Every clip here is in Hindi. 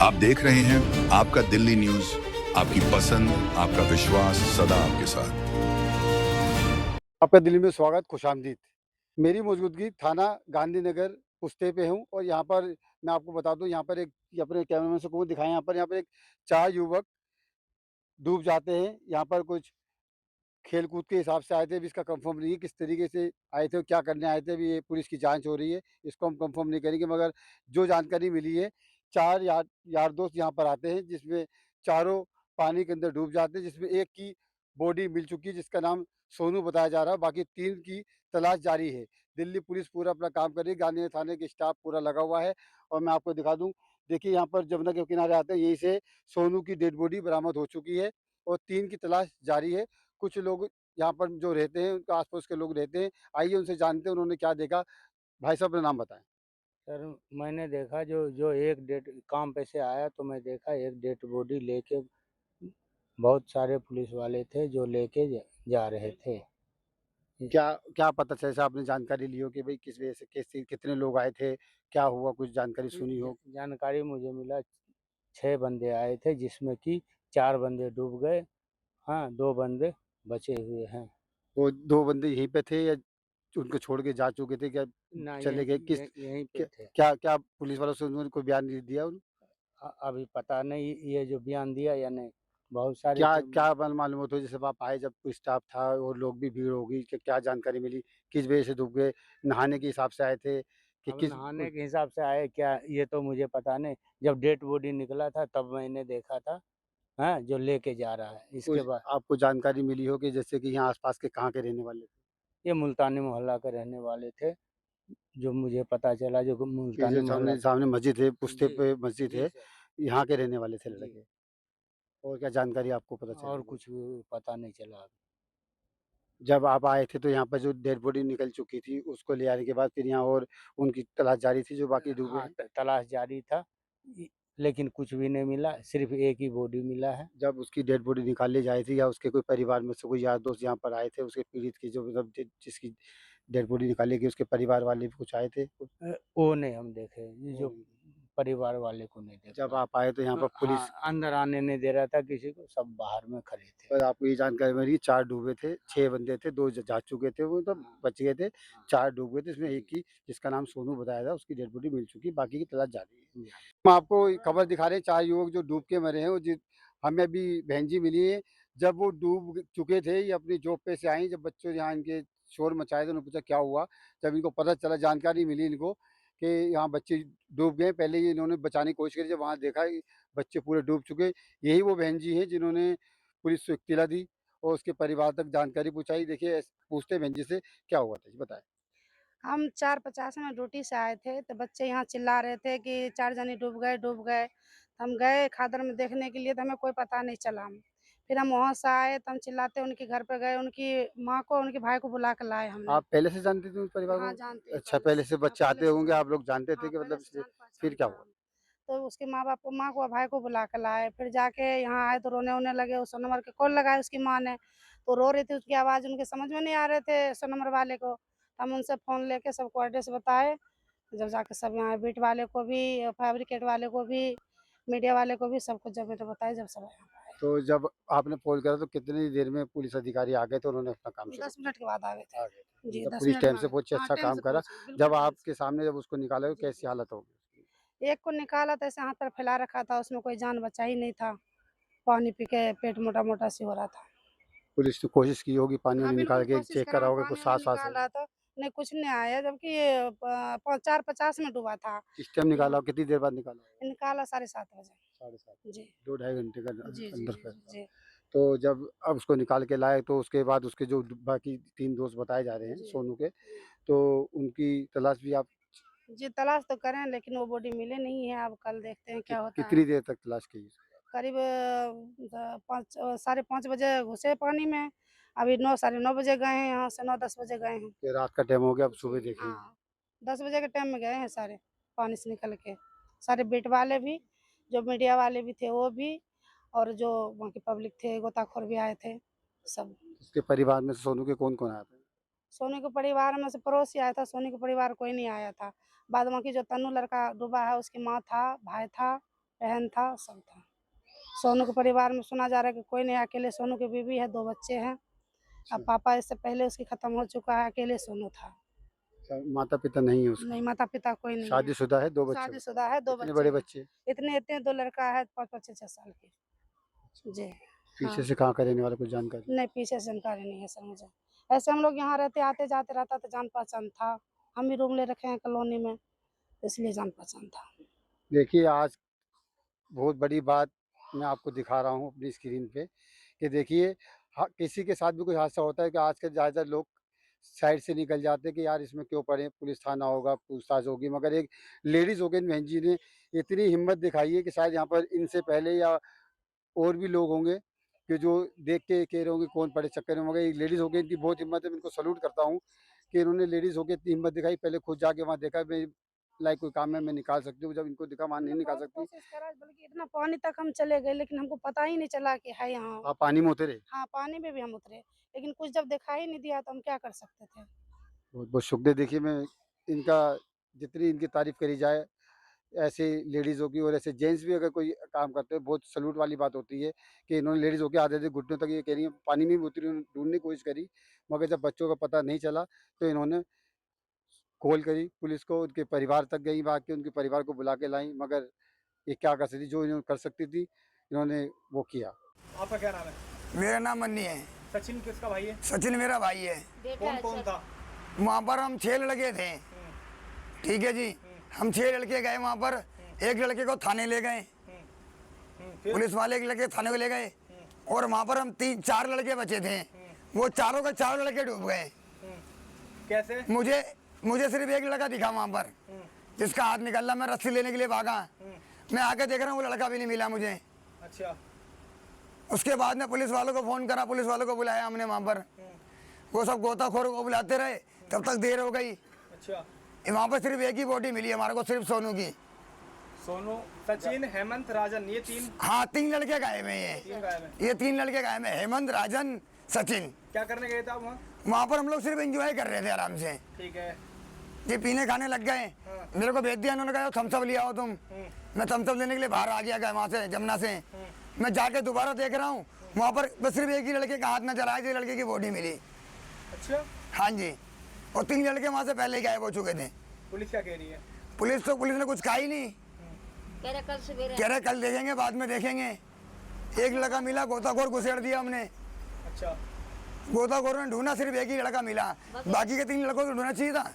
आप देख रहे हैं आपका दिल्ली न्यूज, आपकी पसंद, आपका विश्वास सदा आपके साथ। आपका दिल्ली में स्वागत, खुशामदीद। मेरी मौजूदगी थाना गांधीनगर पुस्ते पे हूँ और यहाँ पर मैं आपको बता दूँ, यहाँ पर एक ये अपने कैमरामैन से कहूँ दिखाएँ, यहाँ पर एक 4 युवक डूब जाते हैं। यहाँ पर कुछ खेल-कूद के हिसाब से आए थे, अभी इसका कंफर्म नहीं है किस तरीके से आए थे और क्या करने आए थे, अभी ये पुलिस की जाँच हो रही है। इसको हम कंफर्म नहीं करेंगे, मगर जो जानकारी मिली है, 4 यार दोस्त यहाँ पर आते हैं, जिसमें चारों पानी के अंदर डूब जाते हैं, जिसमें एक की बॉडी मिल चुकी है, जिसका नाम सोनू बताया जा रहा है, बाकी 3 की तलाश जारी है। दिल्ली पुलिस पूरा अपना काम कर रही है, गांधी थाने के स्टाफ पूरा लगा हुआ है और मैं आपको दिखा दूँ, देखिए यहाँ पर जमुना के किनारे आते हैं, यहीं से सोनू की डेड बॉडी बरामद हो चुकी है और 3 की तलाश जारी है। कुछ लोग यहाँ पर जो रहते हैं, उनके आस-पास के लोग रहते हैं। आइए उनसे जानते हैं उन्होंने क्या देखा। भाई साहब अपना नाम बताएँ। सर, मैंने देखा जो जो एक डेड काम पे से आया तो मैं देखा एक डेड बॉडी लेके बहुत सारे पुलिस वाले थे जो लेके जा रहे थे। क्या क्या पता चला, जैसे आपने जानकारी ली हो कि भई किस वजह से कैसे कितने लोग आए थे? क्या हुआ, कुछ जानकारी सुनी हो? जानकारी मुझे मिला 6 बंदे आए थे जिसमें कि 4 बंदे डूब गए। हाँ, 2 बंदे बचे हुए हैं। वो 2 बंदे यहीं पे थे या उनको छोड़ के जा चुके थे, क्या ना, चले गए? यहीं पे क्या थे। क्या क्या पुलिस वालों से उन्होंने कोई बयान नहीं दिया? अभी पता नहीं ये जो बयान दिया या नहीं। बहुत सारे क्या तो क्या मालूम होता है, जैसे आप आए जब कोई स्टाफ था और लोग भी भीड़ होगी, कि क्या जानकारी मिली? किस वजह से डूब गए? नहाने के हिसाब से आए थे कि अब किस नहाने के हिसाब से आए क्या ये तो मुझे पता नहीं। जब डेड बॉडी निकला था तब मैंने देखा था। हाँ, जो लेके जा रहा है। इसके कुछ बाद आपको जानकारी मिली हो कि जैसे कि यहाँ आस-पास के कहाँ के रहने वाले थे? ये मुल्तानी मोहल्ला के रहने वाले थे, जो मुझे पता चला जो कि मुल्तानी जो मोहल्ला। सामने सामने मस्जिद है, पुश्ते जी, पे मस्जिद जी है, सर। यहाँ के रहने वाले थे जी, लड़के। और क्या जानकारी आपको पता और चली है? कुछ भी पता नहीं चला। जब आप आए थे तो यहाँ पर जो डेड बॉडी निकल चुकी थी, उसको ले आने के बाद फिर यहाँ और उनकी तलाश जारी थी जो बाकी डूबे हाँ, हैं? तलाश जारी था, इ लेकिन कुछ भी नहीं मिला, सिर्फ़ एक ही बॉडी मिला है। जब उसकी डेड बॉडी निकाली जाई थी या उसके कोई परिवार में से कोई यार दोस्त यहाँ पर आए थे, उसके पीड़ित की जो मतलब जिसकी डेड बॉडी निकाली गई, उसके परिवार वाले भी कुछ आए थे? वो नहीं हम देखे, ये वो जो नहीं। परिवार वाले को नहीं देख जब पाए। आप आए तो यहाँ पर पुलिस, हाँ, अंदर आने नहीं दे रहा था किसी को, सब बाहर में खड़े थे। पर आपको ये जानकारी मिली 4 डूबे थे, 6 बंदे थे, 2 जा चुके थे, वो तो हाँ, बच गए थे, हाँ, 4 डूब गए थे, इसमें एक जी, की जिसका नाम सोनू बताया था, उसकी डेड बॉडी मिल चुकी है, बाकी की तलाश जारी है। जी। हम आपको खबर दिखा रहे हैं, 4 युवक जो डूब के मरे हैं, वो हमें अभी बहन जी मिली है। जब वो डूब चुके थे, ये अपनी जॉब पे से आई, जब बच्चों यहाँ इनके शोर मचाए थे, उन्होंने पूछा क्या हुआ? जब इनको पता चला, जानकारी मिली इनको कि यहाँ बच्चे डूब गए, पहले ही इन्होंने बचाने की कोशिश करी, जब वहाँ देखा कि बच्चे पूरे डूब चुके। यही वो बहन जी हैं जिन्होंने पुलिस को इत्तला दी और उसके परिवार तक जानकारी पहुँचाई। देखिए पूछते हैं बहन जी से क्या हुआ था? जी बताएँ। हम 4:50 में ड्यूटी से आए थे, तो बच्चे यहाँ चिल्ला रहे थे कि 4 जने डूब गए, डूब गए। हम गए खादर में देखने के लिए, तो हमें कोई पता नहीं चला। फिर हम वहाँ से आए तो हम चिल्लाते उनके घर पे गए, उनकी माँ को, उनके भाई को बुला के लाए हमने। आप पहले से जानते थे उस परिवार हाँ, को? जानते हैं अच्छा, पहले से हाँ, बच्चे पहले आते से होंगे, जान आप लोग जानते थे हाँ, कि पहले मतलब से इसलिए फिर जान-पहचान क्या था। हुआ? तो उसके माँ-बाप को, माँ को, भाई को बुला के लाए। फिर जाके यहाँ आए तो रोने-वोने लगे, उस नंबर के कॉल लगाए उसकी माँ ने, तो रो रही थी, उसकी आवाज़ उनके समझ में नहीं आ रहे थे 100 नंबर वाले को। हम उनसे फ़ोन लेके सबको एड्रेस बताए, जब जाके सब यहाँ बीट वाले को भी, फैब्रिकेट वाले को भी, मीडिया वाले को भी, सबको जब मैंने बताया, जब सब यहाँ पे तो जब आपने कॉल करा तो कितनी देर में पुलिस अधिकारी आ गए थे, उन्होंने अपना काम आए। शुरू 10 मिनट के बाद आ गए आ गए थे। थे। जी, मतलब 10 पुलिस मिनट टाइम में आ से गए। पहुँची, हाँ, अच्छा टाइम काम से करा। पहुँच गए, बिल्कुल जब टाइम से। आपके सामने जब उसको निकाला तो जी, कैसी जी। हालत हो गई उसकी? एक को निकाला तो ऐसे हाथ पैर फैला रखा था, उसमें कोई जान बचा ही नहीं था। पानी पी के पेट मोटा-मोटा सी हो रहा था। पुलिस ने कोशिश की होगी हाँ, पानी-वानी बिल्कुल निकाल के कोशिश चेक करा, करा हम होगा, कुछ पानी-वानी सांस-वास निकाल है? रहा था, नहीं कुछ नहीं आया, जबकि ये 4:50 में डूबा था। किस टाइम यहाँ निकाला हो? कितनी देर बाद निकाला होगा? निकाला 7:30 बजे। 7:30 जी। 2 ढाई घंटे का जी, जी, अंदर जी, का। जी, जी। तो जब अब उसको निकाल के लाए तो उसके बाद उसके जो बाकी 3 दोस्त बताए जा रहे हैं जी, सोनू के, जी। तो उनकी तलाश भी आप जी, तलाश तो करें लेकिन वो बॉडी मिली नहीं है, अब कल देखते हैं क्या होता है। कितनी देर तक तलाश की? करीब 5 साढ़े 5 बजे घुसे पानी में, अभी 9 साढ़े 9 बजे गए हैं, यहाँ से 9-10 बजे गए हैं। कि रात का टाइम हो गया, अब सुबह जी, देखेंगे। हाँ। 10 बजे के टाइम में गए हैं सारे, पानी से निकल के। सारे बीट वाले भी, जो मीडिया वाले भी थे वो भी, और जो वहाँ के पब्लिक थे, गोताखोर भी आए थे, सब। उसके परिवार में से सोनू के कौन-कौन आया था? सोनी के परिवार में से पड़ोसी आया था, सोनी के परिवार कोई नहीं आया था। बाद बाकी जो तन्नू लड़का डूबा है, उसकी माँ था, भाई था, बहन था, सब था। सोनू के परिवार में सुना जा रहा है कि कोई नहीं, अकेले सोनू की बीवी है, 2 बच्चे हैं। अब पापा इससे पहले उसकी खत्म हो चुका है, अकेले सोनू था। माता पिता नहीं है उसके? नहीं, माता-पिता कोई नहीं है। शादीशुदा है, 2 बच्चे? शादीशुदा है, 2 कितने बच्चे बड़े हैं। बच्चे? इतने 2 लड़का है, 5-5, 6-6 साल के। जी, पीछे हाँ। से कहाँ का रहने वाला, कुछ जानकारी? नहीं, पीछे से जानकारी नहीं है सर मुझे। ऐसे हम लोग यहाँ रहते, आते-जाते रहता था, जान-पहचान था। हम भी रूम ले रखे हैं कॉलोनी में, तो इसलिए जान-पहचान था। देखिए, आज बहुत बड़ी बात मैं आपको दिखा रहा हूँ अपनी स्क्रीन पे कि देखिए, किसी के साथ भी कोई हादसा होता है कि आज के ज़्यादातर लोग साइड से निकल जाते हैं कि यार इसमें क्यों पड़े, पुलिस थाना होगा, पूछताछ होगी। मगर एक लेडीज़ हो के इन बहन जी ने इतनी हिम्मत दिखाई है कि शायद यहाँ पर इनसे पहले या और भी लोग होंगे कि जो देख के कह रहे होंगे कौन पड़े चक्कर में। मगर एक लेडीज़ हो के इनकी बहुत हिम्मत है, मैं इनको सैल्यूट करता हूँ कि इन्होंने लेडीज़ हो के इतनी हिम्मत दिखाई। पहले खुद जाके वहाँ देखा, मैं लाइक कोई काम है मैं निकाल सकती हूँ, जब इनको दिखा वहाँ नहीं निकाल बहुत सकती। कोशिश करा, बल्कि इतना पानी तक हम चले गए, लेकिन हमको पता ही नहीं चला कि है यहाँ। आप पानी में उतरे? हाँ, पानी में भी हम उतरे, लेकिन कुछ जब दिखाई नहीं दिया तो हम क्या कर सकते थे। बहुत बहुत शुक्रिया। देखिए, मैं इनका जितनी इनकी तारीफ़ करी जाए, ऐसे लेडीज़ होगी और ऐसे जेंट्स भी अगर कोई काम करते हैं, बहुत सैल्यूट वाली बात होती है कि इन्होंने लेडीज़ होके आधे-आधे घुटनों तक ये कह रही हैं पानी में भी उतरी, उन्होंने ढूँढने की कोशिश करी। मगर जब बच्चों का पता नहीं चला तो इन्होंने कॉल करी पुलिस को, उनके परिवार तक गई, वहाँ के उनके परिवार को बुला के लाई। मगर ये क्या कर सकती, जो इन्होंने कर सकती थी, इन्होंने वो किया। आपका क्या नाम है? मेरा नाम मन्नी है। सचिन किसका भाई है? सचिन मेरा भाई है। कौन कौन था? वहाँ पर हम 6 लड़के थे, ठीक है जी। हम 6 लड़के गए वहाँ पर, एक लड़के को थाने ले गए, फिर? पुलिस वाले एक लड़के थाने को ले गए, और वहाँ पर हम 3-4 लड़के बचे थे, वो चारों के चारों लड़के डूब गए। कैसे? मुझे सिर्फ एक लड़का दिखा वहाँ पर, जिसका हाथ निकल रहा, मैं रस्सी लेने के लिए भागा, मैं आके देख रहा हूँ वो लड़का भी नहीं मिला मुझे। अच्छा। उसके बाद में पुलिस वालों को फ़ोन करा, पुलिस वालों को बुलाया हमने वहाँ पर, वो सब गोताखोरों को बुलाते रहे, तब तक देर हो गई। अच्छा। वहाँ पर सिर्फ एक ही बॉडी मिली हमारे को, सिर्फ सोनू की। सोनू, सचिन, हेमंत, राजन, ये 3 हाँ, 3 लड़के गायब हैं गायब हैं। ये 3 लड़के गायब हैं, हेमंत, राजन, सचिन। क्या करने गए थे आप वहाँ? वहाँ पर हम लोग सिर्फ एंजॉय कर रहे थे आराम से। ठीक है। ये पीने खाने लग गए, मेरे को भेज दिया, उन्होंने कहा थम्सअप लिया हो तुम। मैं थम्सअप लेने के लिए बाहर आ गया वहाँ से, जमुना से। मैं जाके दोबारा देख रहा हूँ, वहाँ पर बस सिर्फ एक ही लड़के का हाथ नजर आया, लड़के की बॉडी मिली। अच्छा। हाँ जी, और 3 लड़के वहाँ से पहले ही गायब हो चुके थे। पुलिस क्या कह रही है? पुलिस ने कुछ कहा ही नहीं, कह रहे कल सवेरे कह रहे कल देखेंगे, बाद में देखेंगे। एक लड़का मिला, गोताखोर घुसेड़ दिया हमने, अच्छा। गोताखोर ने ढूंढा, सिर्फ एक ही लड़का मिला, बाकी के 3 लड़कों को ढूंढना चाहिए था।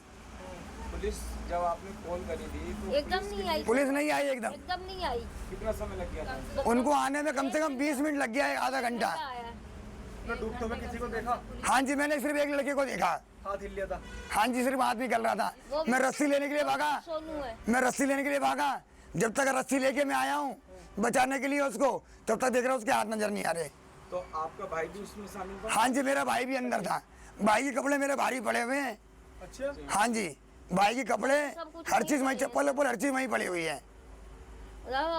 पुलिस जब आपने कॉल करी थी तो एकदम नहीं आई, पुलिस नहीं आई, एकदम एकदम नहीं आई। कितना समय लग गया था? उनको आने में कम से कम 20 मिनट लग गया है, आधा घंटा। आया आपने डूबते हुए किसी को देखा? हाँ जी, मैंने सिर्फ एक लड़के को देखा। हाथ हिल लिया था? हाँ जी, सिर्फ हाथ निकल रहा था। मैं रस्सी लेने के लिए भागा, सोनू है। मैं रस्सी लेने के लिए भागा, जब तक रस्सी लेके मैं आया हूँ बचाने के लिए उसको, तब तक देख रहा हूँ उसके हाथ नजर नहीं आ रहे। तो आपका भाई भी उसमें शामिल था? हाँ जी, मेरा भाई भी अंदर था। भाई के कपड़े मेरे भारी पड़े हुए हैं। अच्छा। हाँ जी, भाई के कपड़े, सब कुछ हर चीज वहीं वहीं, चप्पल वप्पल हर चीज वहीं पड़ी हुई है।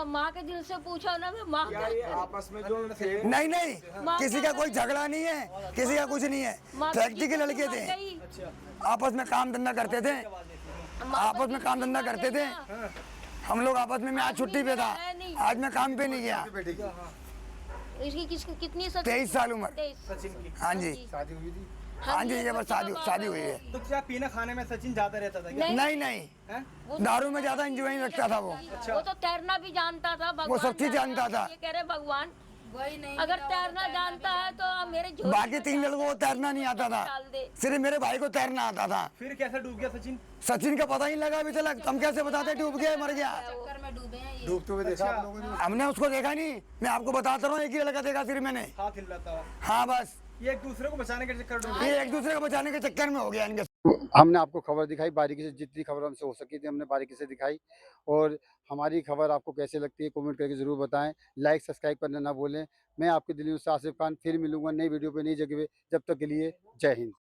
माँ के दिल से पूछो ना, मैं माँ क्या ये आपस में जो थे? नहीं नहीं, किसी का कोई झगड़ा नहीं है, किसी का कुछ नहीं है। फैक्ट्री के लड़के थे, अच्छा। आपस में काम धंधा करते थे, आपस में काम धंधा करते थे। हम लोग आपस में, मैं आज छुट्टी पे था, आज मैं काम पे नहीं गया। इसकी कितनी 23 साल उम्र। 23। सचिन की? हाँ जी, शादी हुई थी? हाँ जी, ये बस शादी हुई है। तो क्या पीने खाने में सचिन ज्यादा रहता था क्या? नहीं नहीं, हैं? दारू में ज्यादा एंजॉय नहीं रखता था वो वो तो तैरना भी जानता था, भगवान सब चीज जानता था। ये कह रहे भगवान अगर तैरना जानता है तो मेरे झोले बाकी में 3 लड़कों को तैरना नहीं आता था, डाल दे। सिर्फ मेरे भाई को तैरना आता था। फिर कैसे डूब गया सचिन? सचिन का पता ही लगा अभी तक, हम कैसे बताते डूब गया मर गया। डूबते हुए देखा आप लोगों ने? हमने उसको देखा नहीं, मैं आपको बताता रहा हूँ, एक ही लड़का देखा सिर्फ मैंने। हाथ हिल रहा था? हाँ बस, ये एक दूसरे को बचाने के चक्कर में? ये एक दूसरे को बचाने के चक्कर में हो गया इनके। हमने आपको खबर दिखाई बारीकी से, जितनी खबर हमसे हो सकी थी हमने बारीकी से दिखाई। और हमारी खबर आपको कैसे लगती है कमेंट करके ज़रूर बताएं। लाइक सब्सक्राइब करना ना भूलें। मैं आपके दिल्ली से आसिफ खान फिर मिलूंगा नई वीडियो पे, नई जगह पे। जब तक के लिए जय हिंद।